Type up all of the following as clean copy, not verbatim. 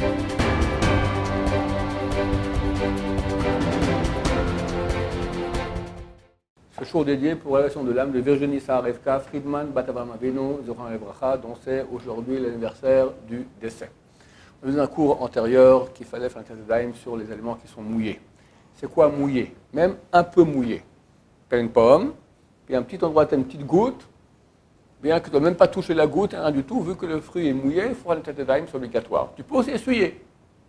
Ce show dédié pour la révélation de l'âme de Virginie Saharevka Friedman, Bat Avraham Avinu, Zohar Levracha, dont c'est aujourd'hui l'anniversaire du décès. On a vu un cours antérieur qu'il fallait faire un test sur les aliments qui sont mouillés. C'est quoi mouillé? Même un peu mouillé. Tu as une pomme, puis un petit endroit, tu as une petite goutte, bien que tu ne dois même pas toucher la goutte, rien du tout, vu que le fruit est mouillé, il faut un test c'est obligatoire. Tu peux aussi essuyer.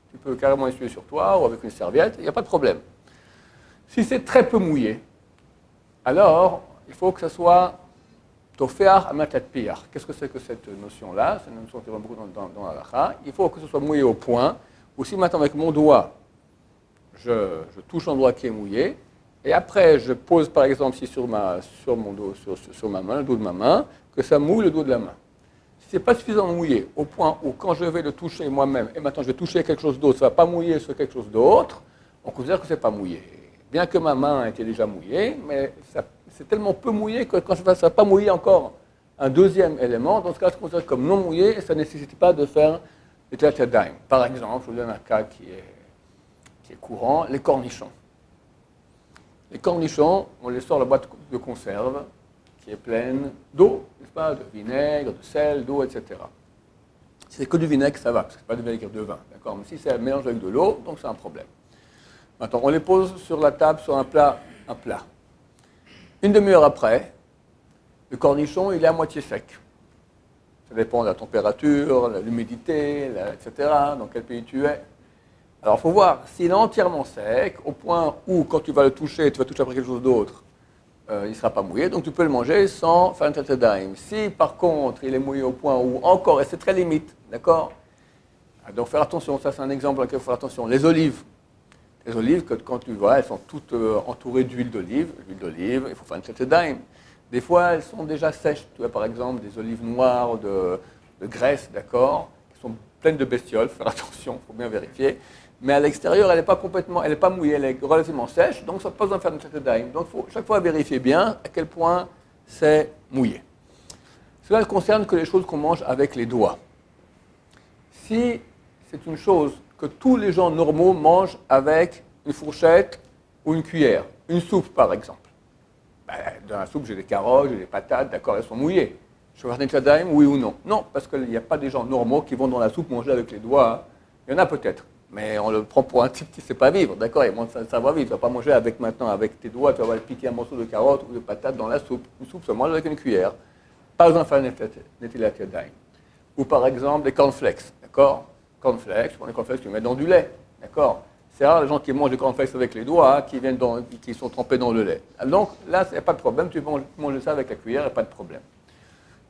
Tu peux carrément essuyer sur toi ou avec une serviette, il n'y a pas de problème. Si c'est très peu mouillé, alors il faut que ce soit tofeach amatat piyach. Qu'est-ce que c'est que cette notion-là? C'est une notion qui va beaucoup dans la halakha. Il faut que ce soit mouillé au point, ou si maintenant avec mon doigt, je touche l'endroit qui est mouillé, et après je pose par exemple ici sur mon dos, sur ma main, le dos de ma main, que ça mouille le dos de la main. Si ce n'est pas suffisamment mouillé, au point où quand je vais le toucher moi-même, et maintenant je vais toucher quelque chose d'autre, ça ne va pas mouiller sur quelque chose d'autre, on considère que ce n'est pas mouillé. Bien que ma main était déjà mouillée, mais c'est tellement peu mouillé que quand ça ne va pas mouiller encore un deuxième élément, dans ce cas, c'est considéré comme non mouillé et ça ne nécessite pas de faire des tlatadaim. Par exemple, je vous donne un cas qui est courant, les cornichons. Les cornichons, on les sort de la boîte de conserve qui est pleine d'eau, n'est-ce pas, de vinaigre, de sel, d'eau, etc. Si c'est que du vinaigre, ça va, parce que ce n'est pas du vinaigre de vin, d'accord? Mais si c'est un mélange avec de l'eau, donc c'est un problème. Maintenant, on les pose sur la table, sur un plat. Une demi-heure après, le cornichon, il est à moitié sec. Ça dépend de la température, de l'humidité, etc., dans quel pays tu es. Alors, il faut voir, s'il est entièrement sec, au point où, quand tu vas le toucher, tu vas toucher après quelque chose d'autre, il ne sera pas mouillé, donc tu peux le manger sans faire un tlatadaim. Si, par contre, il est mouillé au point où, encore, et c'est très limite, d'accord? Donc, faire attention, ça c'est un exemple dans lequel il faut faire attention. Les olives, quand tu vois, elles sont toutes entourées d'huile d'olive. L'huile d'olive, il faut faire un tlatadaim. Des fois, elles sont déjà sèches. Tu vois, par exemple, des olives noires de Grèce, d'accord, qui sont pleines de bestioles. Faire attention, il faut bien vérifier. Mais à l'extérieur, elle n'est pas complètement, elle n'est pas mouillée, elle est relativement sèche, donc ça n'a pas besoin de faire un tlatadaim. Donc, il faut chaque fois vérifier bien à quel point c'est mouillé. Cela ne concerne que les choses qu'on mange avec les doigts. Si c'est une chose que tous les gens normaux mangent avec une fourchette ou une cuillère. Une soupe, par exemple. Dans la soupe, j'ai des carottes, j'ai des patates, d'accord, elles sont mouillées. Je vais faire des tlatadaim, oui ou non? Non, parce qu'il n'y a pas des gens normaux qui vont dans la soupe manger avec les doigts. Il y en a peut-être, mais on le prend pour un type qui ne sait pas vivre, d'accord? Et moi, ça va vivre. Tu ne vas pas manger maintenant avec tes doigts, tu vas piquer un morceau de carotte ou de patate dans la soupe. Une soupe se mange avec une cuillère. Pas besoin de faire des tlatadaim. Ou par exemple, des cornflakes, d'accord? Cornflakes, pour les cornflakes, tu mets dans du lait, d'accord? C'est rare les gens qui mangent des cornflakes avec les doigts, qui sont trempés dans le lait. Donc là, il n'y a pas de problème, tu peux manger ça avec la cuillère, il n'y a pas de problème.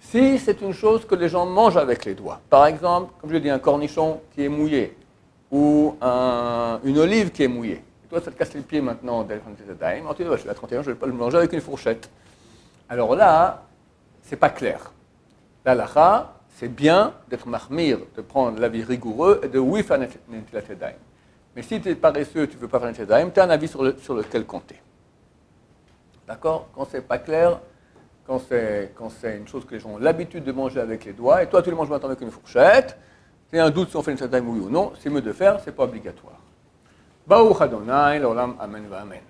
Si c'est une chose que les gens mangent avec les doigts, par exemple, comme je l'ai dit, un cornichon qui est mouillé, ou une olive qui est mouillée, et toi, ça te casse les pieds maintenant, tu dis, je suis à 31, je ne vais pas le manger avec une fourchette. Alors là, c'est pas clair. L'halakha, c'est bien d'être mahmir, de prendre l'avis rigoureux et de oui faire un tlatadaim. Mais si tu es paresseux, tu ne veux pas faire un tlatadaim, tu as un avis sur lequel compter. D'accord? Quand c'est pas clair, quand c'est une chose que les gens ont l'habitude de manger avec les doigts, et toi tu le manges maintenant avec une fourchette, tu as un doute si on fait un tlatadaim oui ou non, c'est mieux de faire, c'est pas obligatoire. Baruch Adonai, l'olam, amen, va amen.